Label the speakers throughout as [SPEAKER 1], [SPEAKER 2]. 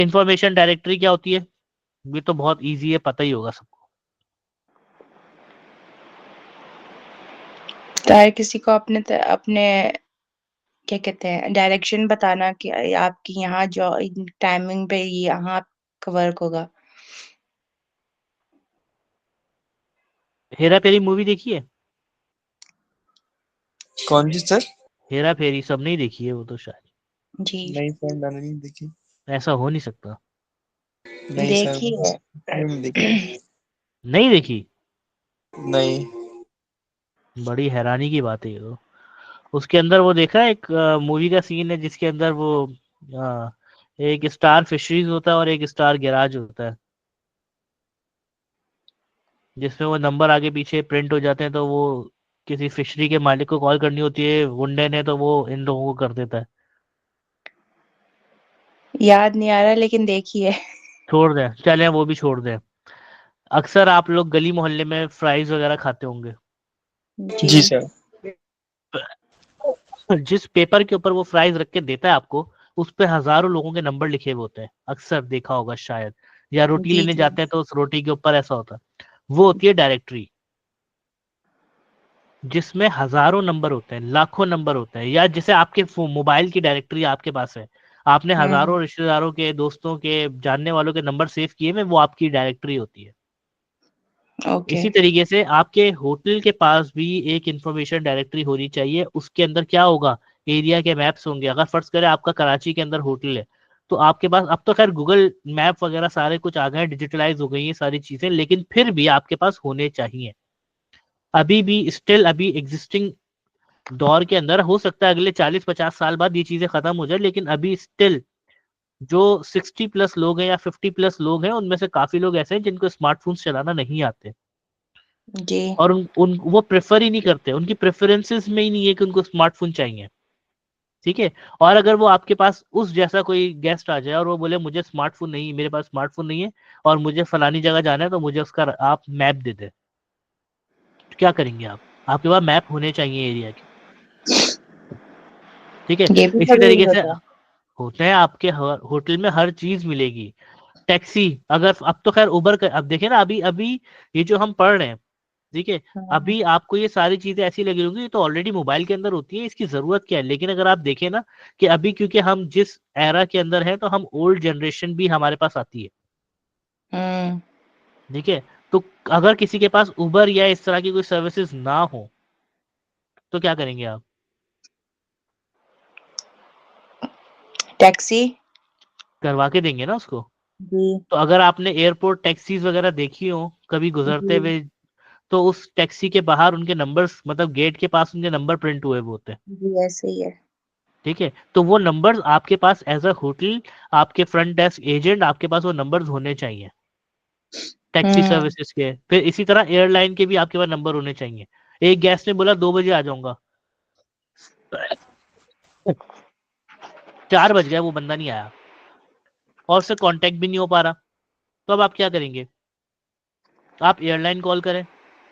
[SPEAKER 1] Information directory क्या होती है? ये तो बहुत इजी है, पता ही होगा सबको।
[SPEAKER 2] हर किसी को अपने क्या कहते हैं डायरेक्शन बताना कि आपकी यहाँ जो टाइमिंग पे यहाँ आपका वर्क होगा।
[SPEAKER 1] हेरा फेरी मूवी देखी है?
[SPEAKER 3] कौन सी सर?
[SPEAKER 1] हेरा फेरी सब नहीं देखी है वो तो शायद।
[SPEAKER 2] जी
[SPEAKER 3] नहीं सर, मैंने नहीं देखी।
[SPEAKER 1] ऐसा हो नहीं सकता।
[SPEAKER 3] नहीं सर,
[SPEAKER 2] देखी है।
[SPEAKER 3] नहीं देखी।
[SPEAKER 1] नहीं देखी?
[SPEAKER 3] नहीं।
[SPEAKER 1] बड़ी हैरानी की बात है ये तो। उसके अंदर वो देखा, एक मूवी का सीन है जिसके अंदर वो एक स्टार फिशरीज होता है और एक स्टार गैराज होता है, जिसमें वो नंबर आगे पीछे प्रिंट हो जाते हैं, तो वो किसी फिशरी के मालिक को कॉल करनी होती है गुंडे ने, तो वो इन लोगों को कर देता है।
[SPEAKER 2] याद नहीं आ रहा लेकिन देखी है।
[SPEAKER 1] छोड़ दें, चलें वो भी छोड़ दें। अक्सर आप लोग गली मोहल्ले में फ्राइज वगैरह खाते होंगे।
[SPEAKER 2] जी
[SPEAKER 3] जी सर।
[SPEAKER 1] जिस पेपर के ऊपर वो फ्राइज रख के देता है आपको, उस पे हजारों लोगों के नंबर लिखे हुए होते हैं, अक्सर देखा होगा शायद। या रोटी
[SPEAKER 2] जी
[SPEAKER 1] लेने
[SPEAKER 2] जी।
[SPEAKER 1] जाते हैं तो उस रोटी के ऊपर ऐसा होता है। वो होती है डायरेक्टरी, जिसमें हजारों नंबर होते हैं, लाखों नंबर होते हैं। या जैसे आपके मोबाइल की डायरेक्टरी आपके पास है, आपने हजारों रिश्तेदारों के, दोस्तों के, जानने वालों के नंबर सेव किए हुए, वो आपकी डायरेक्टरी होती है।
[SPEAKER 2] ओके।
[SPEAKER 1] इसी तरीके से आपके होटल के पास भी एक इंफॉर्मेशन डायरेक्टरी होनी चाहिए। उसके अंदर क्या होगा, एरिया के मैप्स होंगे। अगर फर्ज करें आपका कराची के अंदर होटल है, तो आपके पास, अब तो खैर गूगल मैप वगैरह सारे कुछ आ गए, डिजिटलाइज हो गई है सारी चीजें, लेकिन फिर भी आपके पास होने चाहिए। अभी भी स्टिल अभी एग्जिस्टिंग दौर के अंदर, हो सकता है अगले 40-50 साल बाद ये चीजें खत्म हो जाए, लेकिन अभी स्टिल जो 60+ लोग हैं या 50+ लोग हैं, उनमें से काफी लोग ऐसे हैं जिनको स्मार्टफोन चलाना नहीं आते।
[SPEAKER 2] जी।
[SPEAKER 1] और उन वो प्रेफर ही नहीं करते, उनकी प्रेफरेंसेस में ही नहीं है कि उनको स्मार्टफोन चाहिए। ठीक है। और अगर वो आपके पास उस जैसा कोई गेस्ट आ जाए और वो बोले मुझे स्मार्टफोन नहीं, मेरे पास स्मार्टफोन नहीं है और मुझे फलानी जगह जाना है, तो मुझे उसका आप मैप दे दे, तो क्या करेंगे आप? आपके पास मैप होने चाहिए एरिया के। ठीक है।
[SPEAKER 2] ये भी
[SPEAKER 1] इसी
[SPEAKER 2] जरूरी
[SPEAKER 1] तरीके से
[SPEAKER 2] होता है।
[SPEAKER 1] होते हैं, आपके होटल में हर चीज मिलेगी। टैक्सी, अगर अब तो खैर उबर कर, अब देखे ना, अभी अभी ये जो हम पढ़ रहे हैं, ठीक है,
[SPEAKER 2] हाँ।
[SPEAKER 1] अभी आपको ये सारी चीजें ऐसी लगी होंगी, ये तो ऑलरेडी मोबाइल के अंदर होती है, इसकी जरूरत क्या है। लेकिन अगर आप देखें ना, कि अभी क्योंकि हम जिस एरा के अंदर हैं, तो हम ओल्ड जनरेशन भी हमारे पास आती है।
[SPEAKER 2] हम्म।
[SPEAKER 1] ठीक है। तो अगर किसी के पास उबर या इस तरह की कोई सर्विसेज ना हो, तो क्या करेंगे आप?
[SPEAKER 2] टैक्सी।
[SPEAKER 1] करवा के देंगे ना उसको।
[SPEAKER 2] जी
[SPEAKER 1] तो अगर आपने एयरपोर्ट टैक्सीज वगैरह देखी हो कभी गुजरते
[SPEAKER 2] जी।
[SPEAKER 1] हुए, तो उस टैक्सी के बाहर उनके नंबर्स, मतलब गेट के पास उनके नंबर प्रिंट हुए हुए होते हैं।
[SPEAKER 2] जी ऐसे ही है।
[SPEAKER 1] ठीक है। तो वो नंबर्स आपके पास एज अ होटल, आपके फ्रंट डेस्क एजेंट, आपके पास वो नंबर्स होने चाहिए टैक्सी
[SPEAKER 2] हम्म।
[SPEAKER 1] सर्विसेज के। फिर इसी तरह एयरलाइन के भी आपके पास नंबर होने चाहिए। एक गेस्ट ने बोला 2 बजे आ जाऊंगा, 4 बज गए, वो बंदा नहीं आया और उससे कांटेक्ट भी नहीं हो पा रहा, तो अब आप क्या करेंगे? आप एयरलाइन कॉल करें,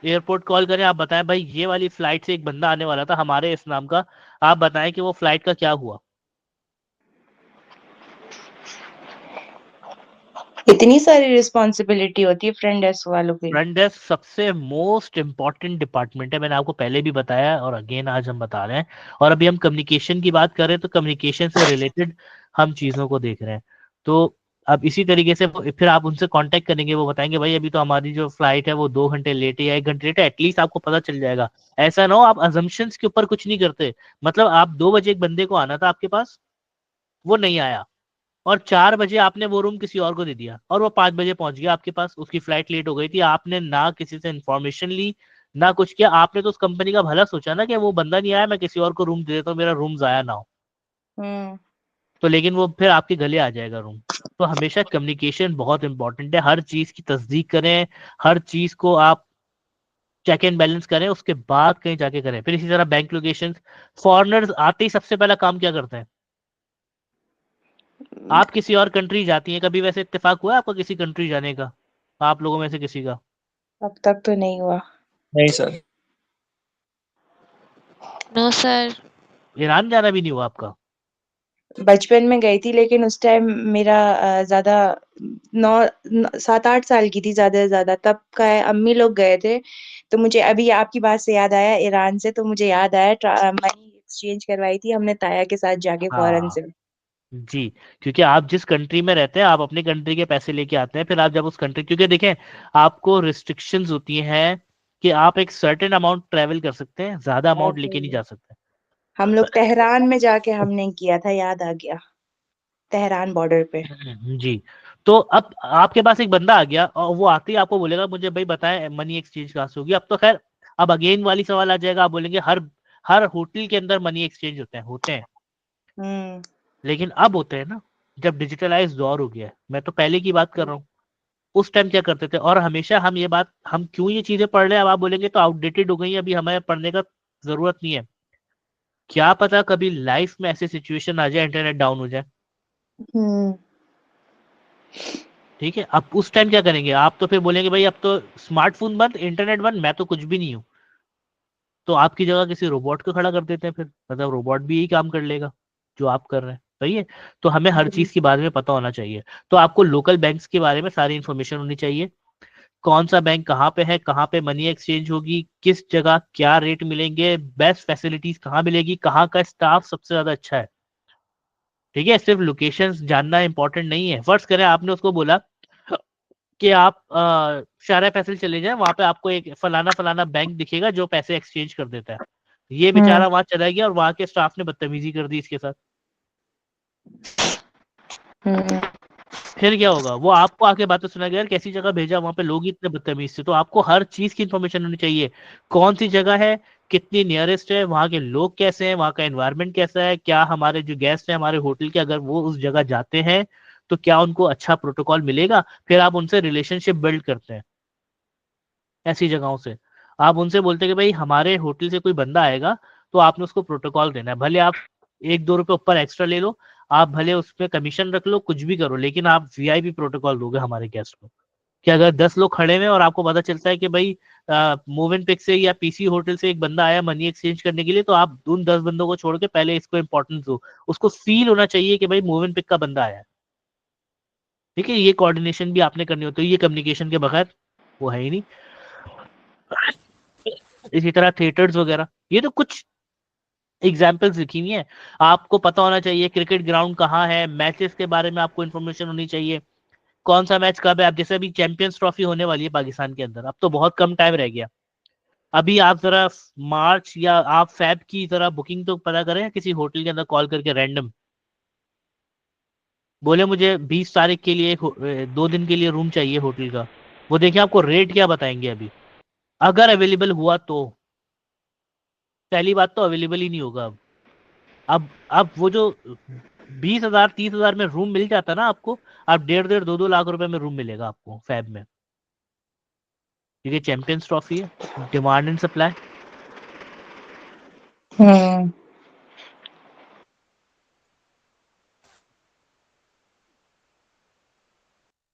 [SPEAKER 1] एयरपोर्ट कॉल करें, आप बताएं भाई ये वाली फ्लाइट से एक बंदा आने वाला था हमारे इस नाम का, आप बताएं कि वो फ्लाइट का क्या हुआ।
[SPEAKER 2] इतनी सारी रिस्पॉन्सिबिलिटी होती है फ्रंट डेस्क वालों की।
[SPEAKER 1] फ्रंट डेस्क सबसे मोस्ट इम्पॉर्टेंट डिपार्टमेंट है, मैंने आपको पहले भी बताया और अगेन आज हम बता रहे हैं। और अभी हम कम्युनिकेशन की बात कर रहे हैं, तो कम्युनिकेशन से रिलेटेड हम चीज़ों को देख रहे हैं। तो अब इसी तरीके से फिर आप उनसे कांटेक्ट करेंगे, वो बताएंगे भाई अभी तो हमारी जो फ्लाइट है वो 2 घंटे लेट है या 1 घंटे लेट है, एटलीस्ट आपको पता चल जाएगा। ऐसा ना हो आप अजम्पशंस के ऊपर कुछ नहीं करते। मतलब आप 2 बजे एक बंदे को आना था आपके पास, वो नहीं आया, और 4 बजे आपने वो रूम किसी और को दे दिया, और वो 5 बजे पहुंच गया आपके पास, उसकी फ्लाइट लेट हो गई थी, आपने ना किसी से इन्फॉर्मेशन ली, ना कुछ किया। आपने तो उस कंपनी का भला सोचा ना कि वो बंदा नहीं आया, मैं किसी और को रूम दे देता हूँ, मेरा रूम जाया ना हो।
[SPEAKER 2] हम्म।
[SPEAKER 1] तो लेकिन वो फिर आपके गले आ जाएगा रूम। तो हमेशा कम्युनिकेशन बहुत इंपॉर्टेंट है, हर चीज की तस्दीक करें, हर चीज को आप चेक एंड बैलेंस करें, उसके बाद कहीं जाके करें। फिर इसी तरह बैंक लोकेशन, फॉरेनर्स आते ही सबसे पहला काम क्या करते हैं? आप किसी और कंट्री जाती हैं, कभी वैसे इत्तेफाक हुआ है आपका किसी कंट्री जाने का, आप लोगों में से किसी का?
[SPEAKER 2] अब तक तो नहीं हुआ।
[SPEAKER 3] नहीं सर।
[SPEAKER 4] No sir.
[SPEAKER 1] ईरान जाना भी नहीं हुआ आपका?
[SPEAKER 2] बचपन में गई थी, लेकिन उस टाइम मेरा ज़्यादा 7-8 साल की थी ज़्यादा से ज़्यादा, तब का है। अम्मी लोग गए थे, तो मुझे अभी आपकी बात से याद आया ईरान से, तो मुझे याद आया मनी एक्सचेंज करवाई थी हमने ताया के साथ जाके फ़ॉरेन
[SPEAKER 1] हाँ
[SPEAKER 2] से।
[SPEAKER 1] जी, क्योंकि आप जिस कंट्री में रहते हैं आप अपनी कंट्री के पैसे लेके आते हैं, फिर आप जब उस कंट्री, क्योंकि देखें आपको रिस्ट्रिक्शंस होती हैं कि आप एक सर्टेन अमाउंट ट्रैवल कर सकते हैं, ज्यादा अमाउंट लेके नहीं
[SPEAKER 2] ओके।
[SPEAKER 1] जा सकते।
[SPEAKER 2] हम लोग तेहरान में जाके हमने किया था, याद आ गया, तेहरान बॉर्डर पे।
[SPEAKER 1] जी। तो अब आपके पास एक बंदा आ गया और वो आते ही आपको बोलेगा मुझे भाई बताएं मनी एक्सचेंज कहाँ से होगी। अब तो खैर अब अगेन वाली सवाल आ जाएगा, आप बोलेंगे हर हर होटल के अंदर मनी एक्सचेंज होते हैं,
[SPEAKER 2] हुँ।
[SPEAKER 1] लेकिन अब होते हैं ना, जब डिजिटलाइज दौर हो गया है। मैं तो पहले की बात कर रहा हूँ, उस टाइम क्या करते थे। और हमेशा हम ये बात, हम क्यों ये चीजें पढ़ रहे हैं अब आप बोलेंगे तो आउटडेटेड हो गई है, अभी हमें पढ़ने का जरूरत नहीं है। क्या पता कभी लाइफ में ऐसी सिचुएशन आ जाए इंटरनेट डाउन हो जाए,
[SPEAKER 2] हुँ।
[SPEAKER 1] ठीक है। अब उस टाइम क्या करेंगे आप, तो फिर बोलेंगे भाई अब तो स्मार्टफोन बंद, इंटरनेट बंद, मैं तो कुछ भी नहीं हूँ। तो आपकी जगह किसी रोबोट को खड़ा कर देते हैं, फिर मतलब रोबोट भी यही काम कर लेगा जो आप कर रहे हैं, सही है। तो हमें हर
[SPEAKER 2] हुँ।
[SPEAKER 1] चीज के बारे में पता होना चाहिए। तो आपको लोकल बैंक्स के बारे में सारी इन्फॉर्मेशन होनी चाहिए, कौन सा बैंक कहाँ पे है, कहाँ पे मनी एक्सचेंज होगी, किस जगह क्या रेट मिलेंगे, बेस्ट फैसिलिटीज कहाँ मिलेगी, कहाँ का स्टाफ सबसे ज्यादा अच्छा है, ठीक है। सिर्फ लोकेशंस जानना इंपॉर्टेंट नहीं है। फर्ज करें आपने उसको बोला कि आप शारा फैसल चले जाएं, वहां पे आपको एक फलाना फलाना बैंक दिखेगा जो पैसे एक्सचेंज कर देता है। ये
[SPEAKER 2] हुँ।
[SPEAKER 1] बेचारा वहां चला गया और वहां के स्टाफ ने बदतमीजी कर दी इसके साथ,
[SPEAKER 2] हुँ।
[SPEAKER 1] फिर क्या होगा। वो आपको आके बातें सुनाएगा यार कैसी जगह भेजा, वहां पे लोग ही इतने बदतमीज थे। तो आपको हर चीज की इन्फॉर्मेशन होनी चाहिए, कौन सी जगह है, कितनी नियरेस्ट है, वहां के लोग कैसे हैं, वहां का एनवायरनमेंट कैसा है, क्या हमारे जो गेस्ट हैं हमारे होटल के अगर वो उस जगह जाते हैं तो क्या उनको अच्छा प्रोटोकॉल मिलेगा। फिर आप उनसे रिलेशनशिप बिल्ड करते हैं ऐसी जगहों से। आप उनसे बोलते हैं कि भाई हमारे होटल से कोई बंदा आएगा तो आपने उसको प्रोटोकॉल देना है, भले आप 1-2 रुपए ऊपर एक्स्ट्रा ले लो, आप भले उस पर कमीशन रख लो, कुछ भी करो, लेकिन आप वीआईपी प्रोटोकॉल दोगे हमारे गेस्ट को। कि अगर 10 लोग खड़े हुए हैं और आपको पता चलता है कि भाई मूव पिक से या पीसी होटल से एक बंदा आया मनी एक्सचेंज करने के लिए, तो आप उन 10 बंदों को छोड़ के पहले इसको इंपॉर्टेंस दो। उसको फील होना चाहिए कि भाई मूव पिक का बंदा आया है, ठीक है। ये कोऑर्डिनेशन भी आपने करनी होती है, ये कम्युनिकेशन के बगैर वो है ही नहीं। इसी तरह थिएटर्स वगैरह, ये तो कुछ एग्जाम्पल्स लिखी हुई हैं। आपको पता होना चाहिए क्रिकेट ग्राउंड कहाँ है, मैचेस के बारे में आपको इन्फॉर्मेशन होनी चाहिए, कौन सा मैच कब है। अब जैसे अभी चैंपियंस ट्रॉफी होने वाली है पाकिस्तान के अंदर, अब तो बहुत कम टाइम रह गया। अभी आप जरा मार्च या आप फेब की जरा बुकिंग तो पता करें किसी होटल के अंदर कॉल करके रैंडम, बोले मुझे 20 तारीख के लिए 2 दिन के लिए रूम चाहिए होटल का, वो देखिए आपको रेट क्या बताएंगे अभी, अगर अवेलेबल हुआ तो। पहली बात तो अवेलेबल ही नहीं होगा अब। अब वो जो 20,000 30,000 में रूम मिल जाता ना आपको, आप 1.5 1.5 2 2 लाख रुपए में रूम मिलेगा आपको फैब में, क्योंकि चैंपियंस ट्रॉफी है, डिमांड एंड सप्लाई।
[SPEAKER 2] हुँ।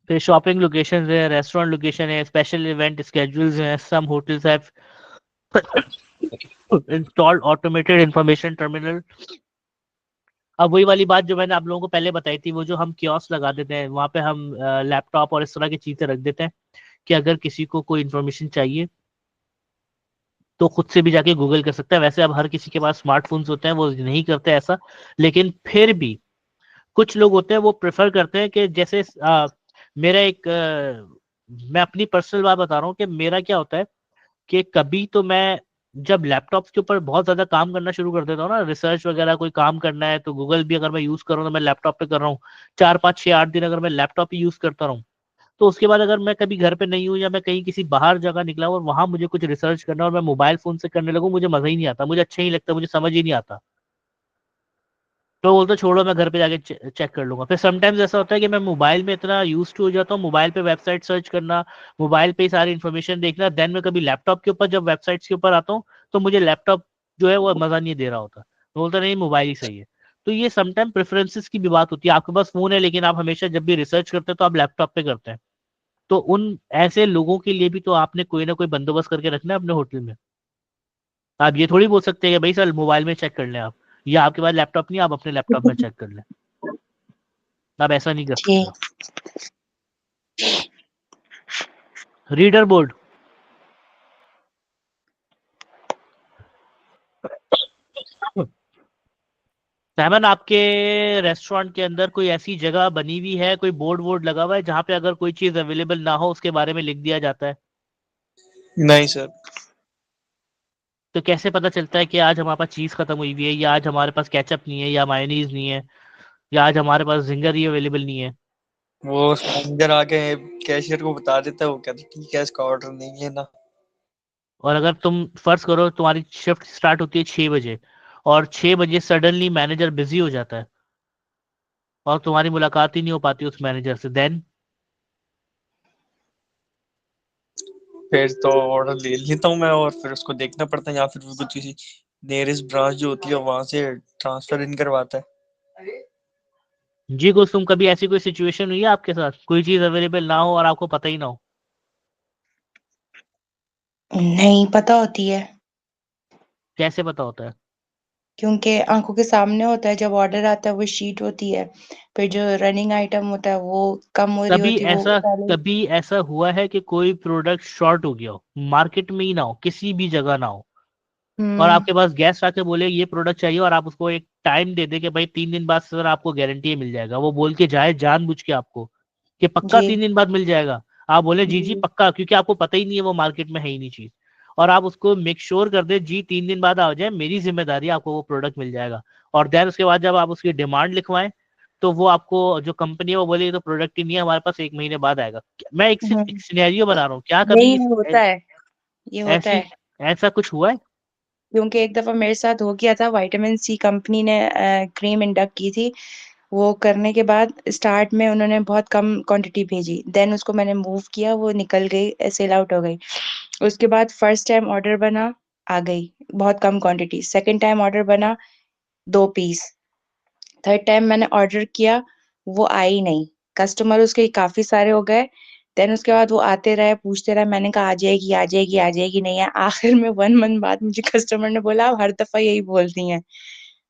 [SPEAKER 1] फिर शॉपिंग लोकेशन है, रेस्टोरेंट लोकेशन है, स्पेशल इवेंट स्केड्यूल्स हैं, some hotels have installed automated information terminal. अब वही वाली बात जो मैंने आप लोगों को पहले बताई थी, वो जो हम कियोस्क लगा देते हैं वहां पे हम लैपटॉप और इस तरह की चीजें रख देते हैं कि अगर किसी को कोई इन्फॉर्मेशन चाहिए तो खुद से भी जाके गूगल कर सकता है। वैसे अब हर किसी के पास स्मार्टफोन्स होते हैं, वो नहीं करते ऐसा, लेकिन फिर भी कुछ लोग होते हैं वो प्रेफर करते हैं कि जैसे मेरा एक मैं अपनी पर्सनल बात बता रहा हूँ कि मेरा क्या होता है कि कभी तो मैं जब लैपटॉप के ऊपर बहुत ज्यादा काम करना शुरू कर देता हूँ ना, रिसर्च वगैरह कोई काम करना है, तो गूगल भी अगर मैं यूज कर रहा हूँ तो मैं लैपटॉप पे कर रहा हूँ, 4 5 6 8 दिन अगर मैं लैपटॉप ही यूज करता रहूँ, तो उसके बाद अगर मैं कभी घर पे नहीं हूँ या मैं कहीं किसी बाहर जगह निकला हूँ और वहां मुझे कुछ रिसर्च करना और मैं मोबाइल फोन से करने लगूँ, मुझे मजा ही नहीं आता, मुझे अच्छा ही नहीं लगता, मुझे समझ ही नहीं आता। तो बोलते छोड़ो मैं घर पे जाके चेक कर लूंगा। फिर समटाइम्स ऐसा होता है कि मैं मोबाइल में इतना यूज टू हो जाता हूँ, मोबाइल पे वेबसाइट सर्च करना, मोबाइल पे ही सारी इन्फॉर्मेशन देखना, देन मैं कभी लैपटॉप के ऊपर जब वेबसाइट्स के ऊपर आता हूँ तो मुझे लैपटॉप जो है वो मजा नहीं दे रहा होता, तो बोलता नहीं मोबाइल ही सही है। तो ये समटाइम प्रेफरेंसेस की भी बात होती है। आपके पास फोन है लेकिन आप हमेशा जब भी रिसर्च करते हैं तो आप लैपटॉप पे करते हैं, तो उन ऐसे लोगों के लिए भी तो आपने कोई ना कोई बंदोबस्त करके रखना है अपने होटल में। आप ये थोड़ी बोल सकते हैं कि भाई सर मोबाइल में चेक कर लें आप, या आपके पास लैपटॉप नहीं, आप अपने लैपटॉप में चेक कर लें। आप ऐसा नहीं कर
[SPEAKER 2] जी।
[SPEAKER 1] सकते। रीडर बोर्ड, सैमन आपके रेस्टोरेंट के अंदर कोई ऐसी जगह बनी हुई है, कोई बोर्ड वोर्ड लगा हुआ है जहाँ पे अगर कोई चीज अवेलेबल ना हो उसके बारे में लिख दिया जाता है?
[SPEAKER 3] नहीं सर।
[SPEAKER 1] तो कैसे पता चलता है कि आज हमारे पास चीज खत्म हुई हुई है, या आज हमारे पास केचप नहीं है, या मायोनीज नहीं है, या आज हमारे पास जिंगर ही अवेलेबल नहीं है?
[SPEAKER 3] वो मैनेजर आके कैशियर को बता देता है, वो कहता है ठीक है इसका ऑर्डर नहीं है ना।
[SPEAKER 1] और अगर तुम फर्ज करो तुम्हारी शिफ्ट स्टार्ट होती है 6 बजे, और 6 बजे सडनली मैनेजर बिजी हो जाता है और तुम्हारी मुलाकात ही नहीं हो पाती उस मैनेजर से, देन?
[SPEAKER 3] फिर तो ऑर्डर ले लेता हूँ मैं, और फिर उसको देखना पड़ता है, या फिर वो किसी नियरेस्ट ब्रांच जो होती है वहां से ट्रांसफर इन करवाता है।
[SPEAKER 1] जी कुछ तुम कभी ऐसी कोई सिचुएशन हुई है आपके साथ, कोई चीज अवेलेबल ना हो और आपको पता ही ना हो?
[SPEAKER 2] नहीं पता होती है,
[SPEAKER 1] कैसे पता होता है?
[SPEAKER 2] क्योंकि आंखों के सामने होता है। जब ऑर्डर आता है वो शीट होती है, फिर जो रनिंग आइटम होता है वो कम हो रही
[SPEAKER 1] कभी
[SPEAKER 2] होती है, वो
[SPEAKER 1] ऐसा
[SPEAKER 2] पहले।
[SPEAKER 1] कभी ऐसा हुआ है कि कोई प्रोडक्ट शॉर्ट हो गया हो, मार्केट में ही ना हो, किसी भी जगह ना हो, और
[SPEAKER 2] हम्म।
[SPEAKER 1] आपके पास गेस्ट आके बोले ये प्रोडक्ट चाहिए, और आप उसको एक टाइम दे दे कि भाई 3 दिन बाद सर आपको गारंटी मिल जाएगा, वो बोल के जाए जानबूझ के आपको कि पक्का
[SPEAKER 2] जी
[SPEAKER 1] 3 दिन बाद मिल जाएगा, आप बोले जी जी
[SPEAKER 2] जी।
[SPEAKER 1] पक्का, क्योंकि आपको पता ही नहीं है, वो मार्केट में है ही नहीं चीज, और आप उसको मेक श्योर कर दे जी 3 दिन बाद आ जाए, मेरी जिम्मेदारी है, आपको वो प्रोडक्ट मिल जाएगा। और देन उसके बाद जब आप उसकी डिमांड लिखवाएं तो वो आपको जो कंपनी है वो बोले ये तो प्रोडक्ट ही नहीं है हमारे पास, 1 महीने बाद आएगा। मैं एक सिर्फ एक
[SPEAKER 2] हम्म।
[SPEAKER 1] सिनेरियो बना रहा हूँ, क्या
[SPEAKER 2] नहीं,
[SPEAKER 1] कभी
[SPEAKER 2] ये होता है, ये होता
[SPEAKER 1] ऐसी
[SPEAKER 2] है।
[SPEAKER 1] ऐसा कुछ हुआ है?
[SPEAKER 2] क्योंकि एक दफा मेरे साथ हो गया था, विटामिन सी कंपनी ने क्रीम इंडक्ट की थी। वो करने के बाद स्टार्ट में उन्होंने बहुत कम क्वांटिटी भेजी, देन उसको मैंने मूव किया, वो निकल गई, सेल आउट हो गई। उसके बाद फर्स्ट टाइम ऑर्डर बना, आ गई बहुत कम क्वांटिटी। सेकंड टाइम ऑर्डर बना, 2 पीस। थर्ड टाइम मैंने ऑर्डर किया, वो आई नहीं। कस्टमर उसके काफी सारे हो गए। देन उसके बाद वो आते रहे, पूछते रहे, मैंने कहा आ जाएगी आ जाएगी आ जाएगी, नहीं है। आखिर में 1 मंथ बाद मुझे कस्टमर ने बोला आप हर दफा यही बोलती हैं।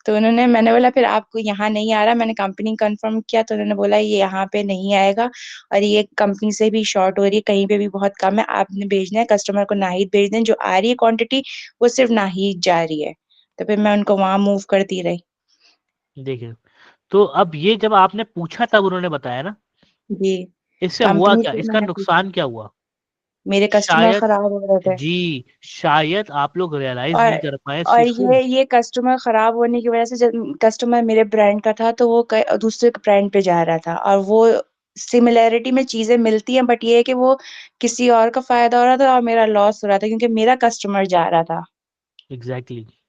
[SPEAKER 2] तो उन्होंने मैंने बोला फिर आपको यहाँ नहीं आ रहा, मैंने कंपनी कंफर्म किया तो उन्होंने बोला ये यहाँ पे नहीं आएगा, और ये कंपनी से भी शॉर्ट हो रही है, कहीं पे भी बहुत कम है, आपने भेजना है कस्टमर को नाहिद भेज दें, जो आ रही है क्वांटिटी वो सिर्फ नाहिद जा रही है। तो फिर मैं उनको वहां मूव करती रही।
[SPEAKER 1] देखिए, तो अब ये जब आपने पूछा तब उन्होंने बताया ना,
[SPEAKER 2] जी।
[SPEAKER 1] इससे हुआ
[SPEAKER 2] कंपनी
[SPEAKER 1] क्या,
[SPEAKER 2] से
[SPEAKER 1] इसका
[SPEAKER 2] मैंने पूछा,
[SPEAKER 1] नुकसान क्या हुआ?
[SPEAKER 2] मेरे कस्टमर
[SPEAKER 1] शायद,
[SPEAKER 2] खराब हो रहे थे।
[SPEAKER 1] जी शायद आप लोग रियलाइज
[SPEAKER 2] और
[SPEAKER 1] नहीं कर पाए इस
[SPEAKER 2] और
[SPEAKER 1] चीज को।
[SPEAKER 2] ये कस्टमर खराब होने की वजह से, जब कस्टमर मेरे ब्रांड का था तो वो दूसरे ब्रांड पे जा रहा था, और वो सिमिलैरिटी में चीजें मिलती हैं, बट ये है कि वो किसी और का फायदा हो रहा था और मेरा लॉस हो रहा था, क्योंकि मेरा कस्टमर जा रहा था।
[SPEAKER 1] Exactly exactly.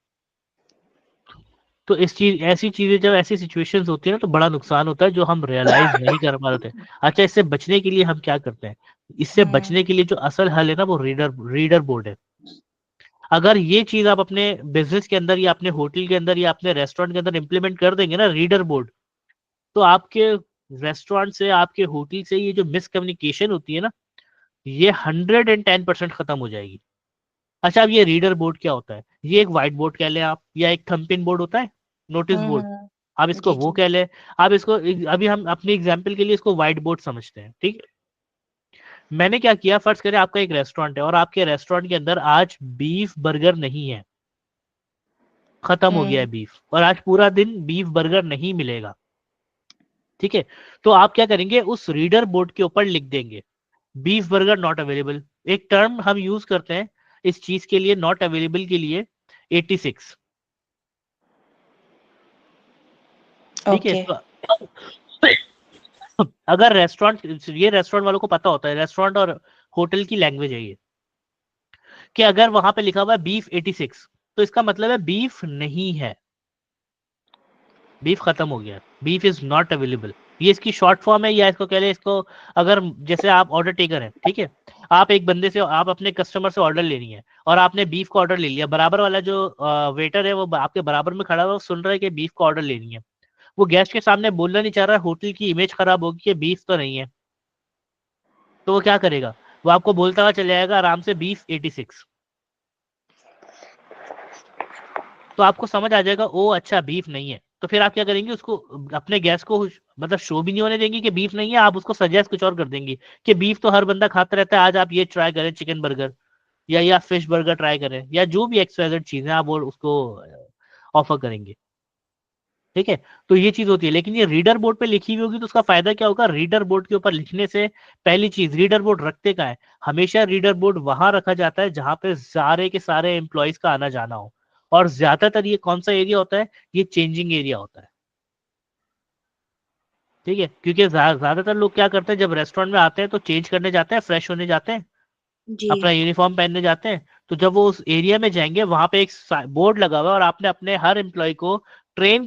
[SPEAKER 1] तो इस चीज ऐसी चीजें जब ऐसी सिचुएशंस होती है ना तो बड़ा नुकसान होता है जो हम रियलाइज नहीं कर पाते। अच्छा, इससे बचने के लिए हम क्या करते हैं? इससे
[SPEAKER 2] हम्म।
[SPEAKER 1] बचने के लिए जो असल हल है ना वो रीडर रीडर बोर्ड है। अगर ये चीज आप अपने बिजनेस के अंदर या अपने होटल के अंदर या अपने रेस्टोरेंट के अंदर इंप्लीमेंट कर देंगे ना रीडर बोर्ड, तो आपके रेस्टोरेंट से आपके होटल से ये जो मिसकम्युनिकेशन होती है ना, ये 110% खत्म हो जाएगी। अच्छा, अब ये रीडर बोर्ड क्या होता है? ये एक व्हाइट बोर्ड कह लें आप, या एक थंपिन बोर्ड होता है, नोटिस बोर्ड, आप इसको
[SPEAKER 2] जी
[SPEAKER 1] वो
[SPEAKER 2] जी।
[SPEAKER 1] कह लें। आप इसको अभी हम अपने एग्जाम्पल के लिए इसको व्हाइट बोर्ड समझते हैं, ठीक है? मैंने क्या किया, फर्ज करें आपका एक रेस्टोरेंट है और आपके रेस्टोरेंट के अंदर आज बीफ बर्गर नहीं है, खत्म हो गया है
[SPEAKER 2] हम्म।
[SPEAKER 1] बीफ, और आज पूरा दिन बीफ बर्गर नहीं मिलेगा, ठीक है? तो आप क्या करेंगे, उस रीडर बोर्ड के ऊपर लिख देंगे बीफ बर्गर नॉट अवेलेबल। एक टर्म हम यूज करते हैं इस चीज के लिए, नॉट अवेलेबल के लिए, 86, ठीक है?
[SPEAKER 2] ओके।
[SPEAKER 1] तो अगर रेस्टोरेंट, ये रेस्टोरेंट वालों को पता होता है, रेस्टोरेंट और होटल की लैंग्वेज है ये, कि अगर वहां पे लिखा हुआ है बीफ 86, तो इसका मतलब है बीफ नहीं है, बीफ खत्म हो गया, बीफ इज नॉट अवेलेबल। ये इसकी शॉर्ट फॉर्म है, या इसको कह ले इसको, अगर जैसे आप ऑर्डर टेकर हैं, ठीक है, आप एक बंदे से, आप अपने कस्टमर से ऑर्डर लेनी है और आपने बीफ का ऑर्डर ले लिया, बराबर वाला जो वेटर है वो आपके बराबर में खड़ा हुआ है, वो सुन रहा है कि बीफ का ऑर्डर लेनी है, वो गेस्ट के सामने बोलना नहीं चाह रहा, होटल की इमेज खराब होगी कि बीफ तो नहीं है, तो वो क्या करेगा, वो आपको बोलता हुआ चले जाएगा आराम से बीफ 86। तो आपको समझ आ जाएगा ओ अच्छा बीफ नहीं है। तो फिर आप क्या करेंगे, उसको अपने गैस को मतलब शो भी नहीं होने देंगे कि बीफ नहीं है, आप उसको सजेस्ट कुछ और कर देंगे कि बीफ तो हर बंदा खाता रहता है, आज आप ये ट्राई करें चिकन बर्गर या फिश बर्गर ट्राई करें, या जो भी एक्सवाइजेड चीजें आप वो उसको ऑफर करेंगे। ठीक है, तो ये चीज होती है। लेकिन ये रीडर बोर्ड पे लिखी हुई होगी तो उसका फायदा क्या होगा, रीडर बोर्ड के ऊपर लिखने से पहली चीज, रीडर बोर्ड रखते का है, हमेशा रीडर बोर्ड वहां रखा जाता है जहां पे सारे के सारे एम्प्लॉयज का आना जाना हो। और ज्यादातर ये कौन सा एरिया होता है, ये चेंजिंग एरिया होता है। ठीक है, क्योंकि ज्यादातर लोग क्या करते हैं, जब रेस्टोरेंट में आते हैं तो चेंज करने जाते हैं, फ्रेश होने जाते हैं,
[SPEAKER 2] जी।
[SPEAKER 1] अपना यूनिफॉर्म पहनने जाते हैं। तो जब वो उस एरिया में जाएंगे, वहां पे एक बोर्ड लगा हुआ है और आपने अपने हर एम्प्लॉय को ट्रेन